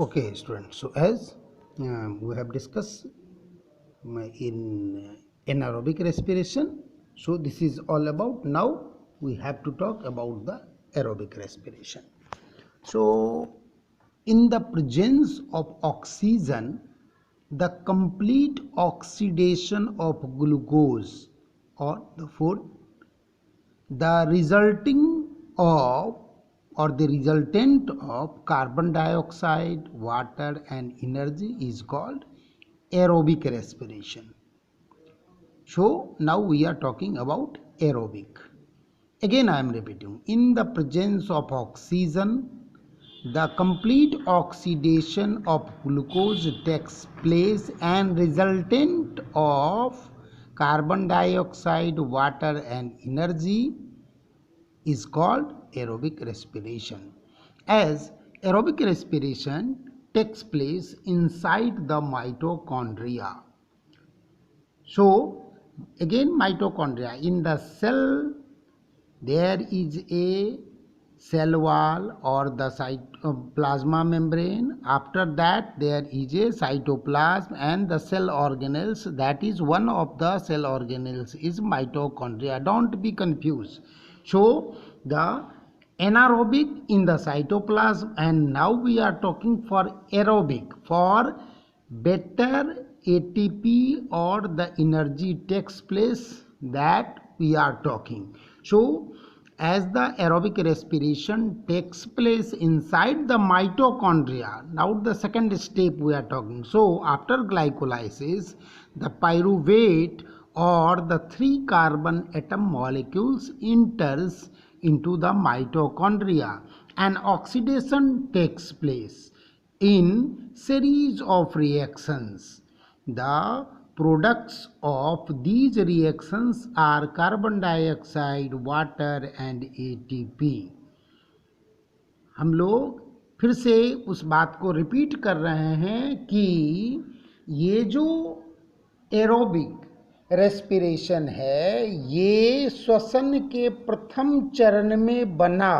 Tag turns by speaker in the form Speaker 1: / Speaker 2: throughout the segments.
Speaker 1: Okay, students. So as we have discussed in anaerobic respiration, so this is all about. Now we have to talk about the aerobic respiration. So in the presence of oxygen, the complete oxidation of glucose or the food, the resulting of or the resultant of carbon dioxide, water and energy is called aerobic respiration. So now we are talking about aerobic. Again I am repeating, in the presence of oxygen, the complete oxidation of glucose takes place and resultant of carbon dioxide, water and energy is called aerobic respiration. As aerobic respiration takes place inside the mitochondria. So again mitochondria, in the cell there is a cell wall or the plasma membrane. After that there is a cytoplasm and the cell organelles. That is one of the cell organelles is mitochondria. Don't be confused. So the anaerobic in the cytoplasm, and now we are talking for aerobic for better ATP or the energy takes place, that we are talking. So as the aerobic respiration takes place inside the mitochondria, now the second step we are talking. So after glycolysis, the pyruvate or the 3 carbon atom molecules enters into the mitochondria and oxidation takes place in series of reactions. The products of these reactions are carbon dioxide, water and ATP. हम लोग फिर से उस बात को repeat कर रहे हैं कि ये जो एरोबिक रेस्पिरेशन है, ये श्वसन के प्रथम चरण में बना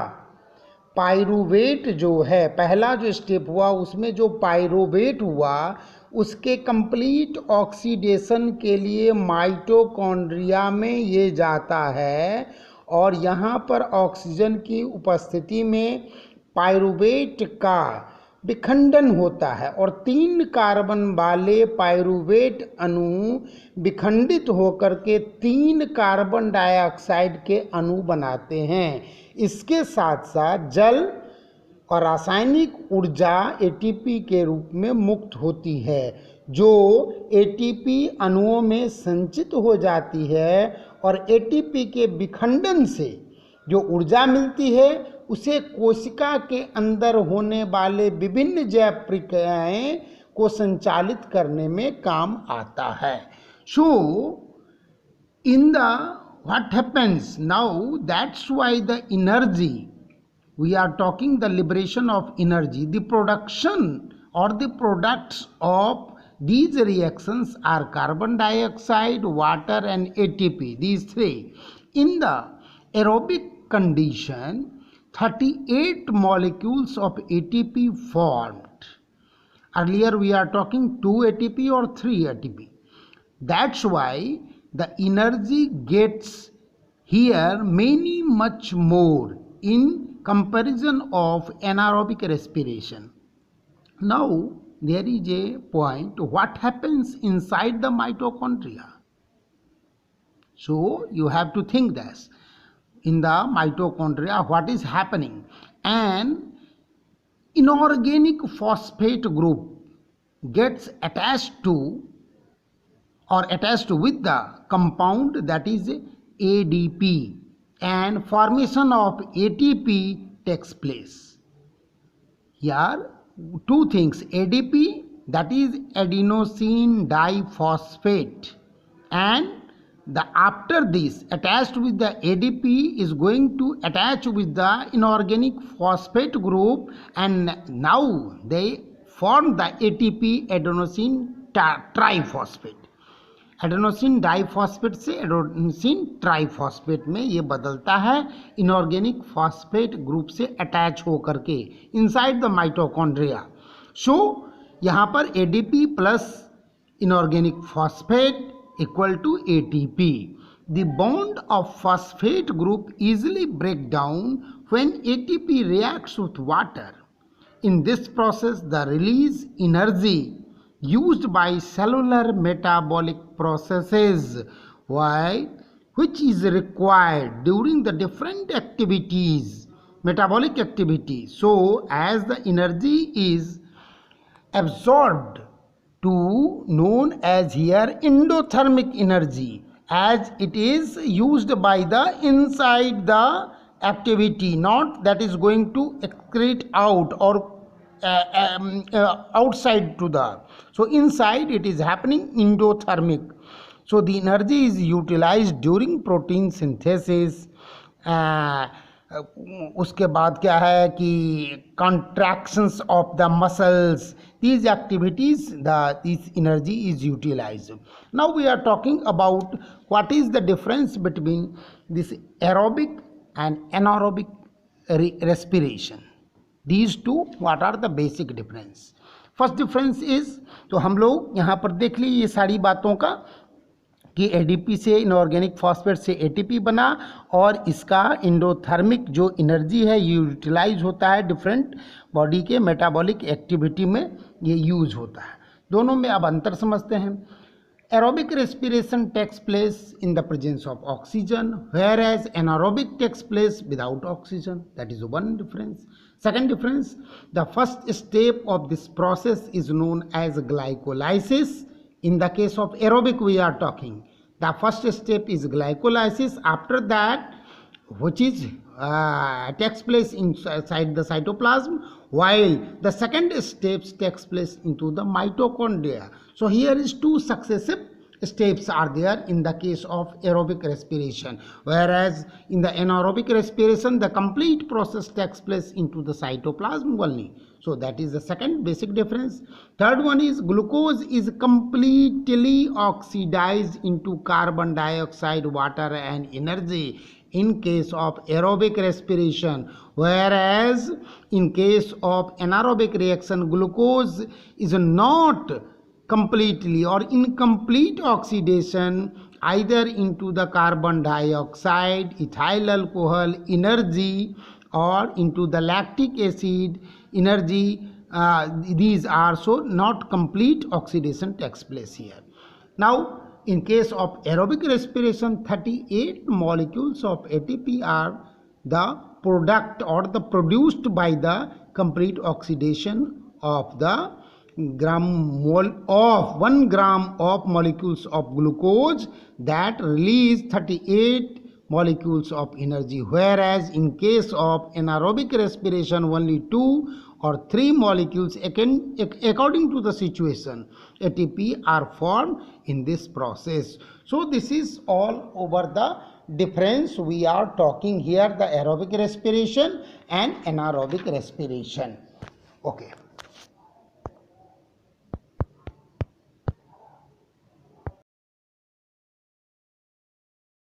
Speaker 1: पाइरूवेट जो है, पहला जो स्टेप हुआ उसमें जो पाइरूवेट हुआ उसके कंप्लीट ऑक्सीडेशन के लिए माइटोकॉन्ड्रिया में ये जाता है और यहाँ पर ऑक्सीजन की उपस्थिति में पाइरूवेट का विखंडन होता है और 3 कार्बन वाले पाइरूवेट अणु विखंडित होकर के 3 कार्बन डाइऑक्साइड के अणु बनाते हैं। इसके साथ साथ जल और रासायनिक ऊर्जा एटीपी के रूप में मुक्त होती है, जो एटीपी अणुओं में संचित हो जाती है और एटीपी के विखंडन से जो ऊर्जा मिलती है उसे कोशिका के अंदर होने वाले विभिन्न जैव प्रक्रियाएं को संचालित करने में काम आता है। So in the what happens now, that's why the energy, we are talking the liberation of energy, the production or the products of these reactions are carbon dioxide, water and ATP, these 3. In the aerobic condition, 38 molecules of ATP formed. Earlier we are talking 2 ATP or 3 ATP. That's why the energy gets here much more in comparison of anaerobic respiration. Now there is a point, what happens inside the mitochondria? So you have to think this. In the mitochondria what is happening? An inorganic phosphate group gets attached to or attached with the compound that is ADP and formation of ATP takes place. Here 2 things, ADP that is adenosine diphosphate, and after this attached with the ADP is going to attach with the inorganic phosphate group and now they form the ATP adenosine triphosphate. Adenosine diphosphate से adenosine triphosphate में ये बदलता है inorganic phosphate group से attach होकर के inside the mitochondria. सो यहाँ पर ADP plus inorganic phosphate equal to ATP. The bond of phosphate group easily break down when ATP reacts with water. In this process, the release energy used by cellular metabolic processes, which is required during the different activities, metabolic activity. So, as the energy is absorbed to known as here endothermic energy, as it is used by the inside the activity, not that is going to excrete out or outside to the, so inside it is happening endothermic. So the energy is utilized during protein synthesis. उसके बाद क्या है कि contractions of the muscles, these activities, this energy is utilized. Now we are talking about what is the difference between this aerobic and anaerobic respiration. These two, what are the basic difference? First difference is, तो हम लोग यहाँ पर देख ली ये सारी बातों का कि ADP से इनऑर्गेनिक फॉस्फेट से ATP बना और इसका एंडोथर्मिक जो एनर्जी है ये यूटिलाइज होता है डिफरेंट बॉडी के मेटाबॉलिक एक्टिविटी में, ये यूज होता है. दोनों में अब अंतर समझते हैं. Aerobic respiration takes place in the presence of oxygen, whereas anaerobic takes place without oxygen. That is one difference. Second difference, the first step of this process is known as glycolysis. In the case of aerobic we are talking, the first step is glycolysis. After that, which is takes place inside the cytoplasm, while the second steps takes place into the mitochondria. So here is two successive steps are there in the case of aerobic respiration, whereas in the anaerobic respiration the complete process takes place into the cytoplasm only. So that is the second basic difference. Third one is glucose is completely oxidized into carbon dioxide, water and energy in case of aerobic respiration, whereas in case of anaerobic reaction glucose is not completely or incomplete oxidation either into the carbon dioxide, ethyl alcohol energy or into the lactic acid energy. These are so not complete oxidation takes place here. Now in case of aerobic respiration, 38 molecules of ATP are the product or the produced by the complete oxidation of the 1 gram of molecules of glucose that release 38 molecules of energy, whereas in case of anaerobic respiration only 2 or 3 molecules according to the situation ATP are formed in this process. So this is all over the difference we are talking here, the aerobic respiration and anaerobic respiration. Okay.